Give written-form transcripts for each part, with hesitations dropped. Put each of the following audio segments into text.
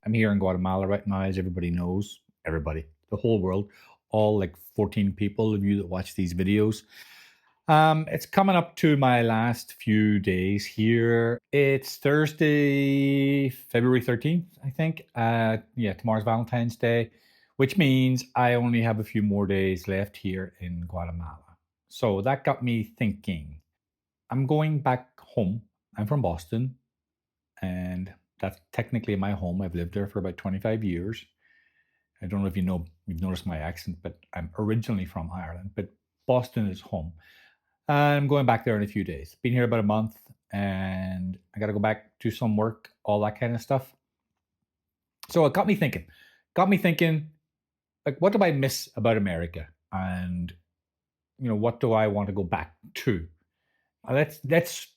I'm here in Guatemala right now, as everybody knows. Everybody, the whole world, all like 14 people of you that watch these videos. It's coming up to my last few days here. It's Thursday, February 13th, I think. Yeah, tomorrow's Valentine's Day, which means I only have a few more days left here in Guatemala. So that got me thinking. I'm going back home. I'm from Boston, and that's technically my home. I've lived there for about 25 years. I don't know if you've noticed my accent, but I'm originally from Ireland, but Boston is home. I'm going back there in a few days. Been here about a month, and I got to go back, do some work, all that kind of stuff. So it got me thinking. Got me thinking, like, what do I miss about America, and what do I want to go back to? Let's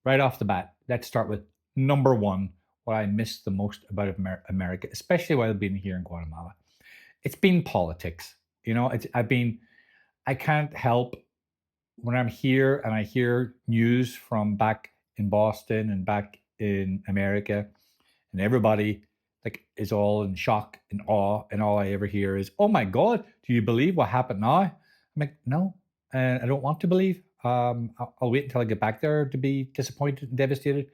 right off the bat. Let's start with number one. What I miss the most about America, especially while being here in Guatemala, it's been politics. I can't help when I'm here and I hear news from back in Boston and back in America, and everybody like is all in shock and awe, and all I ever hear is, "Oh my God, do you believe what happened now?" I'm like, "No, and I don't want to believe. I'll wait until I get back there to be disappointed and devastated."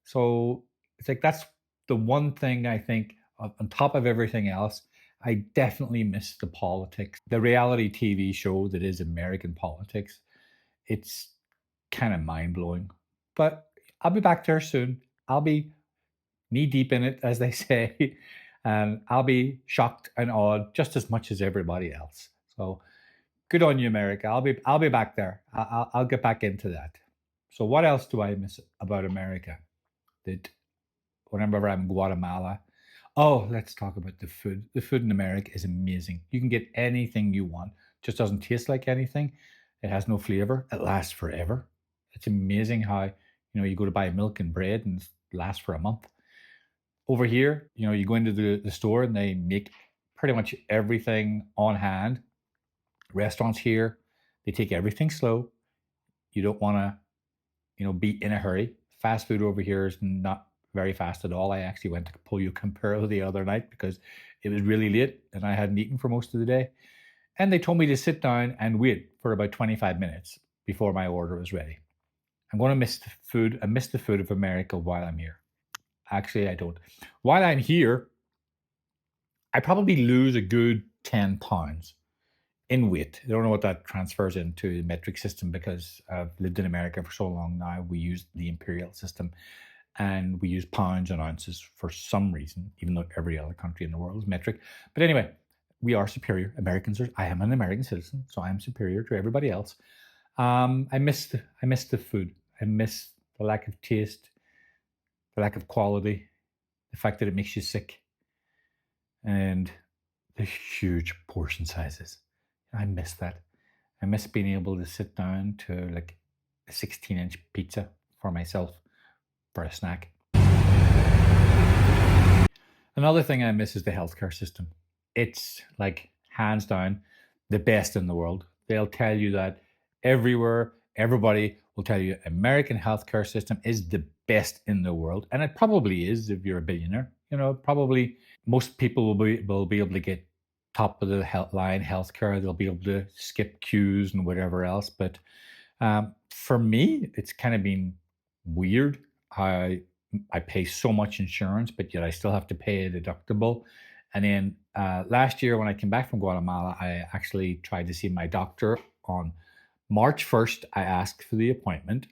So it's like that's the one thing I think, on top of everything else, I definitely miss the politics, the reality TV show that is American politics. It's kind of mind blowing, but I'll be back there soon. I'll be knee deep in it, as they say, and I'll be shocked and awed just as much as everybody else. So good on you, America. I'll be back there. I'll get back into that. So what else do I miss about America? That whenever I'm in Guatemala, oh, let's talk about the food. The food in America is amazing. You can get anything you want. Just doesn't taste like anything. It has no flavor. It lasts forever. It's amazing how you go to buy milk and bread and it lasts for a month. Over here, you go into the store and they make pretty much everything on hand. Restaurants here, they take everything slow. You don't want to, be in a hurry. Fast food over here is not very fast at all. I actually went to Pollo Campero the other night because it was really late and I hadn't eaten for most of the day. And they told me to sit down and wait for about 25 minutes before my order was ready. I'm going to miss the food. I miss the food of America while I'm here. Actually, I don't. While I'm here, I probably lose a good 10 pounds in weight. I don't know what that transfers into the metric system because I've lived in America for so long now. We use the imperial system and we use pounds and ounces for some reason, even though every other country in the world is metric. But anyway, we are superior. Americans are, I am an American citizen, so I am superior to everybody else. I miss the food. I miss the lack of taste, the lack of quality, the fact that it makes you sick, and the huge portion sizes. I miss that. I miss being able to sit down to like a 16-inch pizza for myself for a snack. Another thing I miss is the healthcare system. It's like hands down the best in the world. They'll tell you that everywhere, everybody will tell you American healthcare system is the best in the world. And it probably is if you're a billionaire. Probably most people will be able to get top of the line healthcare. They'll be able to skip queues and whatever else. But for me, it's kind of been weird how I pay so much insurance, but yet I still have to pay a deductible. And then last year, when I came back from Guatemala, I actually tried to see my doctor on March 1st. I asked for the appointment,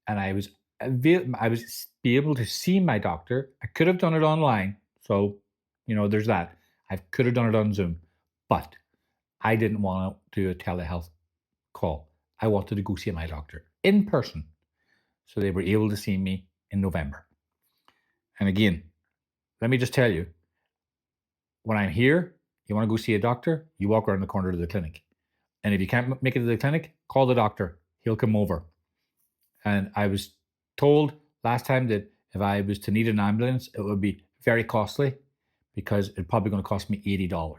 and I was be able to see my doctor. I could have done it online, so there's that. I could have done it on Zoom, but I didn't want to do a telehealth call. I wanted to go see my doctor in person, so they were able to see me in November. And again, let me just tell you, when I'm here, you want to go see a doctor, you walk around the corner to the clinic. And if you can't make it to the clinic, call the doctor. He'll come over. And I was told last time that if I was to need an ambulance, it would be very costly because it's probably going to cost me $80.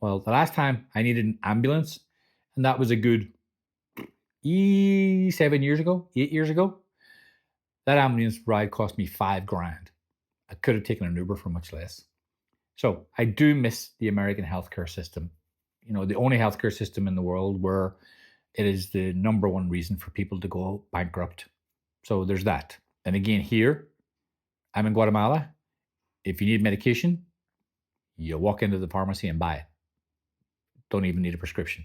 Well, the last time I needed an ambulance, and that was a good 7 years ago, 8 years ago, that ambulance ride cost me 5 grand. could have taken an Uber for much less. So I do miss the American healthcare system. The only healthcare system in the world where it is the number one reason for people to go bankrupt. So there's that. And again, here, I'm in Guatemala. If you need medication, you walk into the pharmacy and buy it. Don't even need a prescription.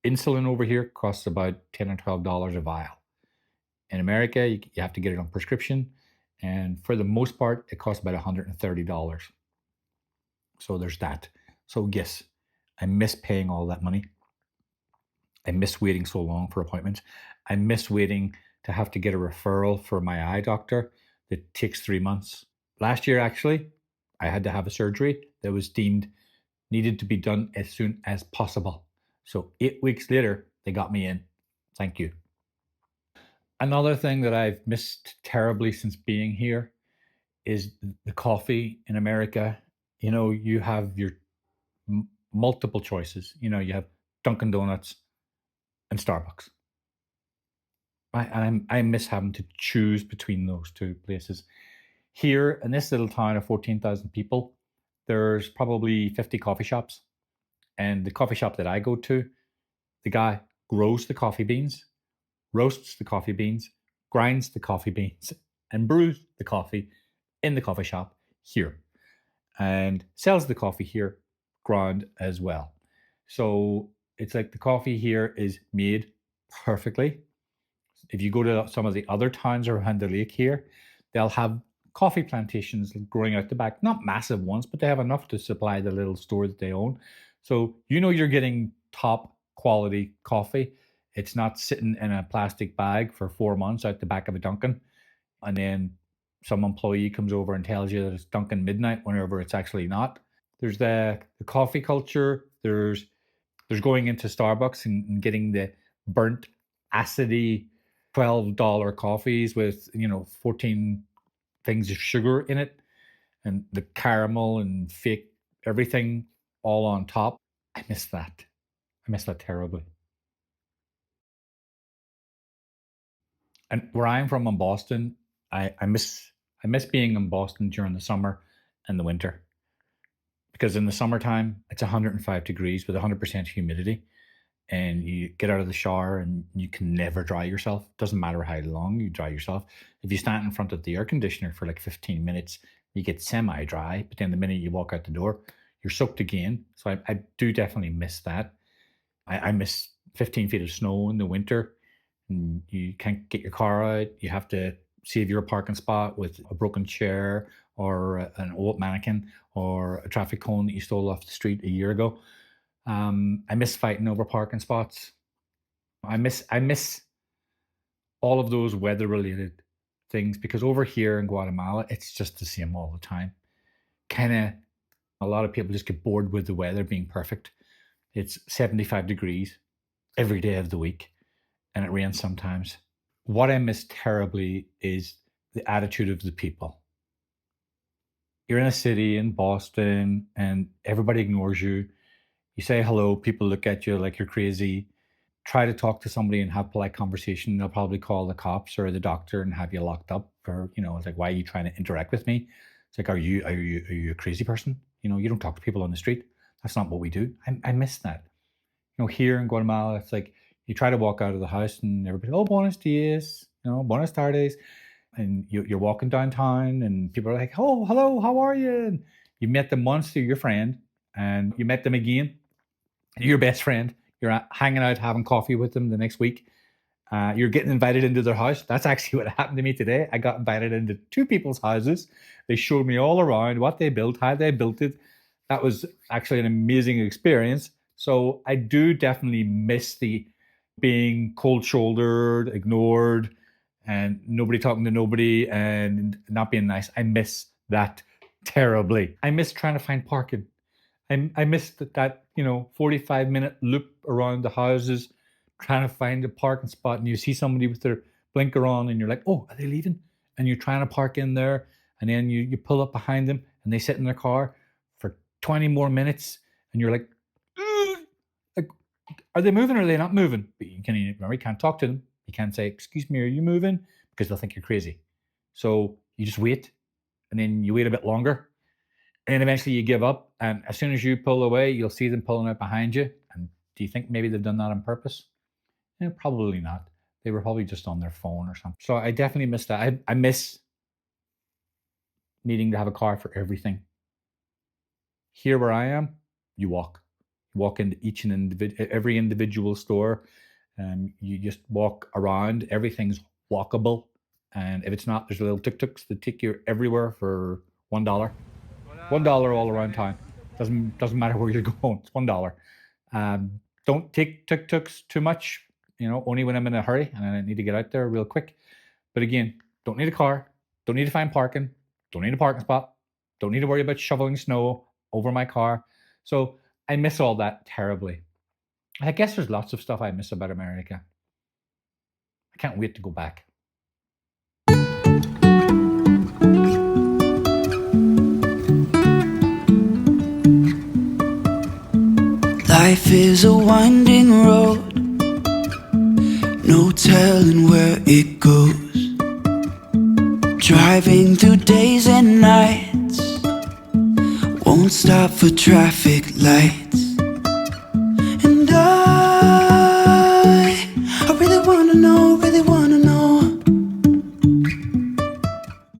Insulin over here costs about $10 or $12 a vial. In America, you have to get it on prescription. And for the most part, it costs about $130. So there's that. So, yes, I miss paying all that money. I miss waiting so long for appointments. I miss waiting to have to get a referral for my eye doctor that takes 3 months. Last year, actually, I had to have a surgery that was deemed needed to be done as soon as possible. So 8 weeks later, they got me in. Thank you. Another thing that I've missed terribly since being here is the coffee in America. You have your multiple choices. You have Dunkin' Donuts and Starbucks. I miss having to choose between those two places. Here in this little town of 14,000 people, there's probably 50 coffee shops. And the coffee shop that I go to, the guy grows the coffee beans, roasts the coffee beans, grinds the coffee beans, and brews the coffee in the coffee shop here and sells the coffee here ground as well. So it's like the coffee here is made perfectly. If you go to some of the other towns around the lake here, they'll have coffee plantations growing out the back, not massive ones, but they have enough to supply the little store that they own. So you're getting top quality coffee. It's not sitting in a plastic bag for 4 months out the back of a Dunkin', and then some employee comes over and tells you that it's Dunkin' midnight whenever it's actually not. There's the coffee culture. There's going into Starbucks and getting the burnt, acidy $12 coffees with 14 things of sugar in it, and the caramel and fake everything all on top. I miss that. I miss that terribly. And where I'm from in Boston, I miss being in Boston during the summer and the winter, because in the summertime it's 105 degrees with 100% humidity, and you get out of the shower and you can never dry yourself. Doesn't matter how long you dry yourself. If you stand in front of the air conditioner for like 15 minutes, you get semi dry, but then the minute you walk out the door, you're soaked again. So I do definitely miss that. I miss 15 feet of snow in the winter, and you can't get your car out. You have to save your parking spot with a broken chair or an old mannequin or a traffic cone that you stole off the street a year ago. I miss fighting over parking spots. I miss all of those weather related things, because over here in Guatemala, it's just the same all the time. Kind of a lot of people just get bored with the weather being perfect. It's 75 degrees every day of the week, and it rains sometimes. What I miss terribly is the attitude of the people. You're in a city in Boston and everybody ignores you. You say hello, people look at you like you're crazy. Try to talk to somebody and have polite conversation, they'll probably call the cops or the doctor and have you locked up for, it's like, why are you trying to interact with me? It's like, are you a crazy person? You don't talk to people on the street. That's not what we do. I miss that. Here in Guatemala, it's like you try to walk out of the house and everybody, oh, buenos dias, buenas tardes. And you're walking downtown and people are like, oh, hello, how are you? And you met them once, through your friend, and you met them again, your best friend. You're hanging out, having coffee with them the next week. You're getting invited into their house. That's actually what happened to me today. I got invited into two people's houses. They showed me all around what they built, how they built it. That was actually an amazing experience. So I do definitely miss the being cold shouldered, ignored, and nobody talking to nobody and not being nice. I miss that terribly. I miss trying to find parking. I missed that 45-minute loop around the houses trying to find a parking spot, and you see somebody with their blinker on and you're like, oh, are they leaving? And you're trying to park in there, and then you pull up behind them and they sit in their car for 20 more minutes and you're like, "Ugh," like, are they moving or are they not moving? But you can't talk to them. You can't say, excuse me, are you moving? Because they'll think you're crazy. So you just wait and then you wait a bit longer, and eventually you give up. And as soon as you pull away, you'll see them pulling out behind you. And do you think maybe they've done that on purpose? Probably not. They were probably just on their phone or something. So I definitely miss that. I miss needing to have a car for everything. Here where I am, you walk. You walk into every individual store, and you just walk around. Everything's walkable, and if it's not, there's little tuk-tuks that take you everywhere for $1. $1 all around town. Doesn't matter where you're going. It's $1. Don't take tuk-tuks too much. Only when I'm in a hurry and I need to get out there real quick. But again, don't need a car. Don't need to find parking. Don't need a parking spot. Don't need to worry about shoveling snow over my car. So I miss all that terribly. I guess there's lots of stuff I miss about America. I can't wait to go back. Life is a winding road, no telling where it goes. Driving through days and nights, won't stop for traffic lights.